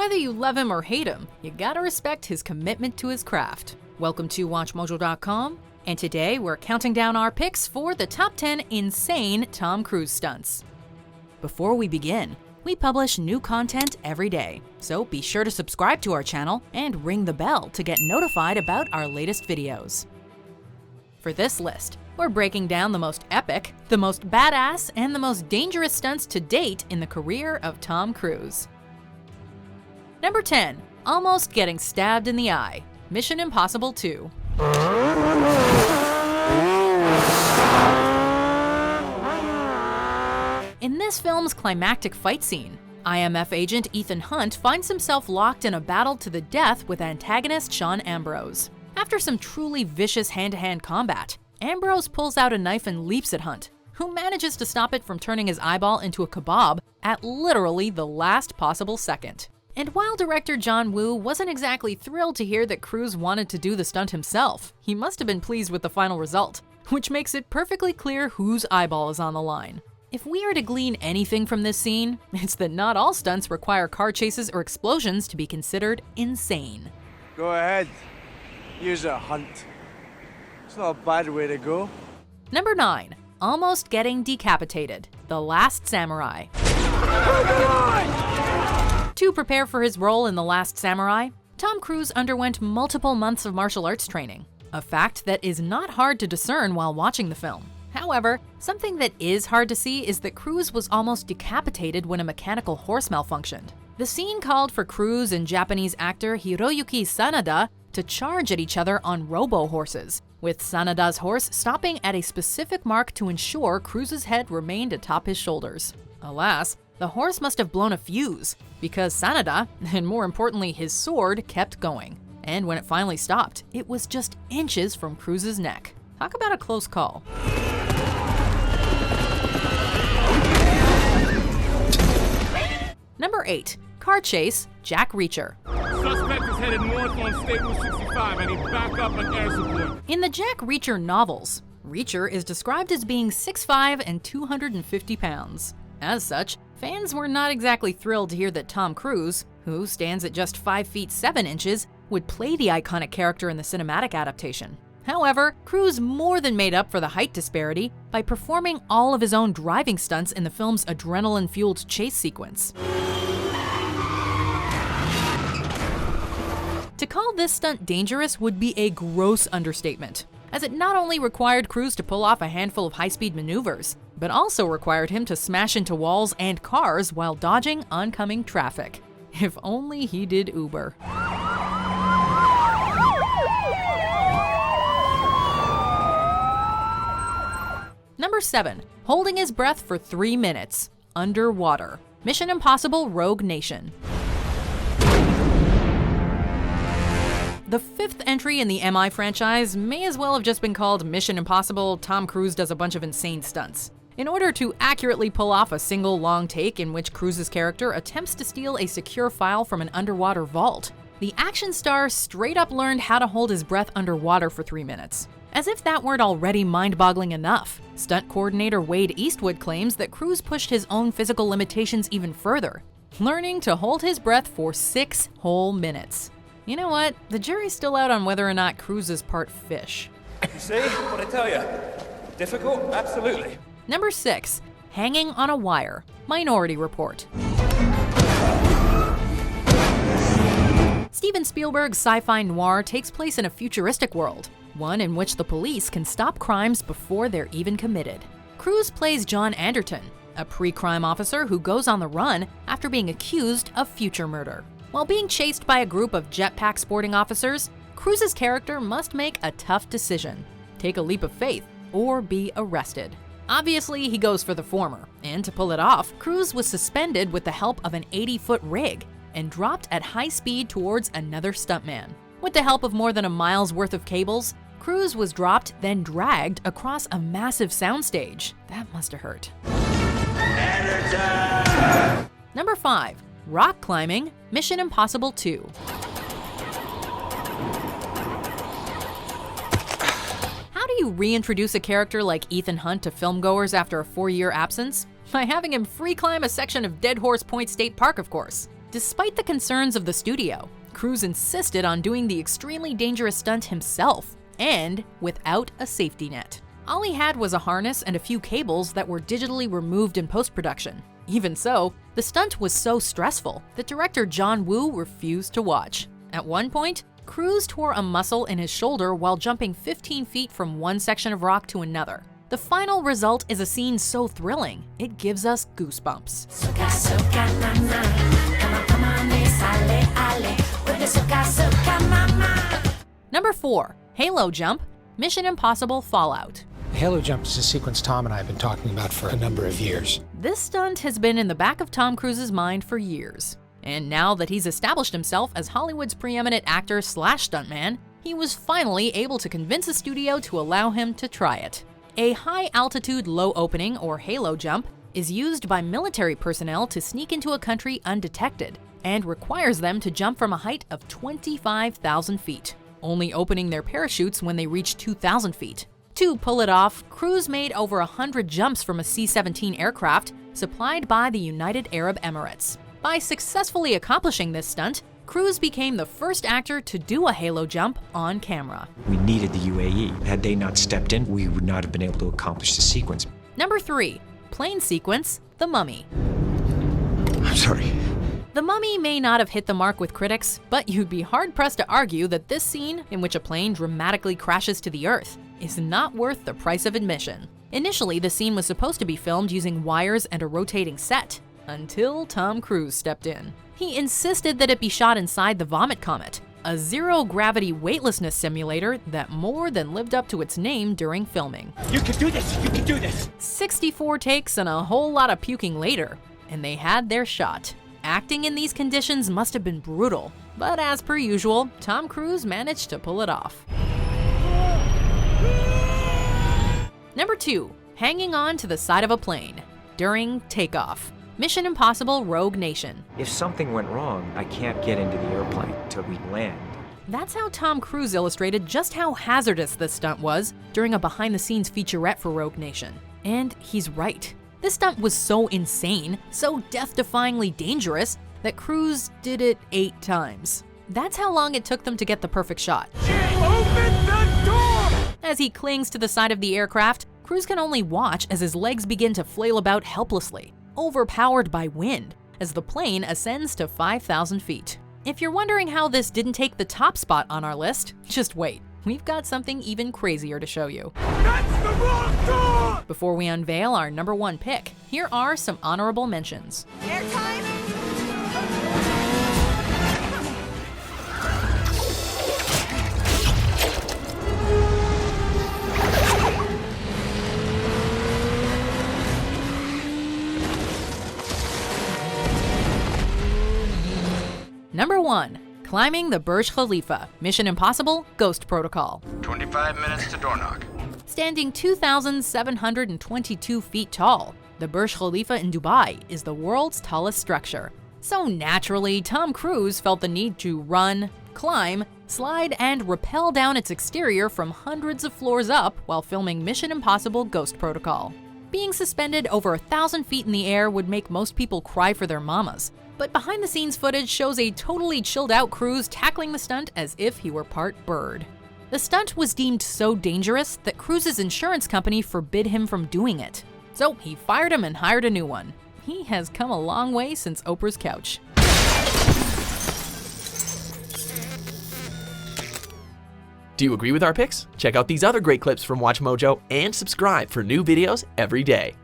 Whether you love him or hate him, you gotta respect his commitment to his craft. Welcome to WatchMojo.com, and today we're counting down our picks for the top 10 insane Tom Cruise stunts. Before we begin, we publish new content every day, so be sure to subscribe to our channel and ring the bell to get notified about our latest videos. For this list, we're breaking down the most epic, the most badass, and the most dangerous stunts to date in the career of Tom Cruise. Number 10. Almost getting stabbed in the eye. Mission Impossible 2. In this film's climactic fight scene, IMF agent Ethan Hunt finds himself locked in a battle to the death with antagonist Sean Ambrose. After some truly vicious hand-to-hand combat, Ambrose pulls out a knife and leaps at Hunt, who manages to stop it from turning his eyeball into a kebab at literally the last possible second. And while director John Woo wasn't exactly thrilled to hear that Cruise wanted to do the stunt himself, he must have been pleased with the final result, which makes it perfectly clear whose eyeball is on the line. If we are to glean anything from this scene, it's that not all stunts require car chases or explosions to be considered insane. Go ahead, use a Hunt. It's not a bad way to go. Number 9. Almost getting decapitated. The Last Samurai. To prepare for his role in The Last Samurai, Tom Cruise underwent multiple months of martial arts training, a fact that is not hard to discern while watching the film. However, something that is hard to see is that Cruise was almost decapitated when a mechanical horse malfunctioned. The scene called for Cruise and Japanese actor Hiroyuki Sanada to charge at each other on robo-horses, with Sanada's horse stopping at a specific mark to ensure Cruise's head remained atop his shoulders. Alas, the horse must have blown a fuse, because Sanada, and more importantly his sword, kept going. And when it finally stopped, it was just inches from Cruise's neck. Talk about a close call. Number 8. Car chase, Jack Reacher. Suspect is headed north on State Route 65 and he's back up on air support. In the Jack Reacher novels, Reacher is described as being 6'5" and 250 pounds. As such, fans were not exactly thrilled to hear that Tom Cruise, who stands at just 5 feet 7 inches, would play the iconic character in the cinematic adaptation. However, Cruise more than made up for the height disparity by performing all of his own driving stunts in the film's adrenaline-fueled chase sequence. To call this stunt dangerous would be a gross understatement, as it not only required Cruise to pull off a handful of high-speed maneuvers, but also required him to smash into walls and cars while dodging oncoming traffic. If only he did Uber. Number 7. Holding his breath for 3 minutes. Underwater. Mission Impossible Rogue Nation. The 5th entry in the MI franchise may as well have just been called Mission Impossible Tom Cruise Does a Bunch of Insane Stunts. In order to accurately pull off a single long take in which Cruise's character attempts to steal a secure file from an underwater vault, the action star straight up learned how to hold his breath underwater for 3 minutes. As if that weren't already mind-boggling enough, stunt coordinator Wade Eastwood claims that Cruise pushed his own physical limitations even further, learning to hold his breath for 6 whole minutes. You know what? The jury's still out on whether or not Cruise is part fish. You see what I tell you? Difficult? Absolutely. Number 6. Hanging on a Wire. Minority Report. Steven Spielberg's sci-fi noir takes place in a futuristic world, one in which the police can stop crimes before they're even committed. Cruise plays John Anderton, a pre-crime officer who goes on the run after being accused of future murder. While being chased by a group of jetpack sporting officers, Cruise's character must make a tough decision: take a leap of faith or be arrested. Obviously, he goes for the former, and to pull it off, Cruise was suspended with the help of an 80-foot rig and dropped at high speed towards another stuntman. With the help of more than a mile's worth of cables, Cruise was dropped, then dragged across a massive soundstage. That must have hurt. Number 5. Rock climbing, Mission Impossible 2. How do you reintroduce a character like Ethan Hunt to filmgoers after a 4-year absence? By having him free climb a section of Dead Horse Point State Park, of course. Despite the concerns of the studio, Cruise insisted on doing the extremely dangerous stunt himself, and without a safety net. All he had was a harness and a few cables that were digitally removed in post-production. Even so, the stunt was so stressful that director John Woo refused to watch. At one point, Cruise tore a muscle in his shoulder while jumping 15 feet from one section of rock to another. The final result is a scene so thrilling, it gives us goosebumps. Number 4. Halo Jump, Mission Impossible Fallout. Halo Jump is a sequence Tom and I have been talking about for a number of years. This stunt has been in the back of Tom Cruise's mind for years. And now that he's established himself as Hollywood's preeminent actor / stuntman, he was finally able to convince a studio to allow him to try it. A high-altitude low opening, or halo jump, is used by military personnel to sneak into a country undetected, and requires them to jump from a height of 25,000 feet, only opening their parachutes when they reach 2,000 feet. To pull it off, Cruise made over 100 jumps from a C-17 aircraft supplied by the United Arab Emirates. By successfully accomplishing this stunt, Cruise became the first actor to do a halo jump on camera. We needed the UAE. Had they not stepped in, we would not have been able to accomplish the sequence. Number 3. Plane sequence, The Mummy. I'm sorry. The Mummy may not have hit the mark with critics, but you'd be hard-pressed to argue that this scene, in which a plane dramatically crashes to the earth, is not worth the price of admission. Initially, the scene was supposed to be filmed using wires and a rotating set, until Tom Cruise stepped in. He insisted that it be shot inside the Vomit Comet, a zero-gravity weightlessness simulator that more than lived up to its name during filming. You can do this! You can do this! 64 takes and a whole lot of puking later, and they had their shot. Acting in these conditions must have been brutal, but as per usual, Tom Cruise managed to pull it off. Number 2. Hanging on to the side of a plane during takeoff. Mission Impossible Rogue Nation. If something went wrong, I can't get into the airplane till we land. That's how Tom Cruise illustrated just how hazardous this stunt was during a behind-the-scenes featurette for Rogue Nation. And he's right. This stunt was so insane, so death-defyingly dangerous, that Cruise did it 8 times. That's how long it took them to get the perfect shot. Open the door! As he clings to the side of the aircraft, Cruise can only watch as his legs begin to flail about helplessly, overpowered by wind, as the plane ascends to 5,000 feet. If you're wondering how this didn't take the top spot on our list, just wait. We've got something even crazier to show you. That's the wrong door! Before we unveil our number 1 pick, here are some honorable mentions. Airtime? Number 1. Climbing the Burj Khalifa, Mission Impossible Ghost Protocol. 25 minutes to door knock. Standing 2,722 feet tall, the Burj Khalifa in Dubai is the world's tallest structure. So naturally, Tom Cruise felt the need to run, climb, slide, and rappel down its exterior from hundreds of floors up while filming Mission Impossible Ghost Protocol. Being suspended over 1,000 feet in the air would make most people cry for their mamas. But behind-the-scenes footage shows a totally chilled-out Cruise tackling the stunt as if he were part bird. The stunt was deemed so dangerous that Cruise's insurance company forbid him from doing it. So he fired him and hired a new one. He has come a long way since Oprah's couch. Do you agree with our picks? Check out these other great clips from WatchMojo and subscribe for new videos every day.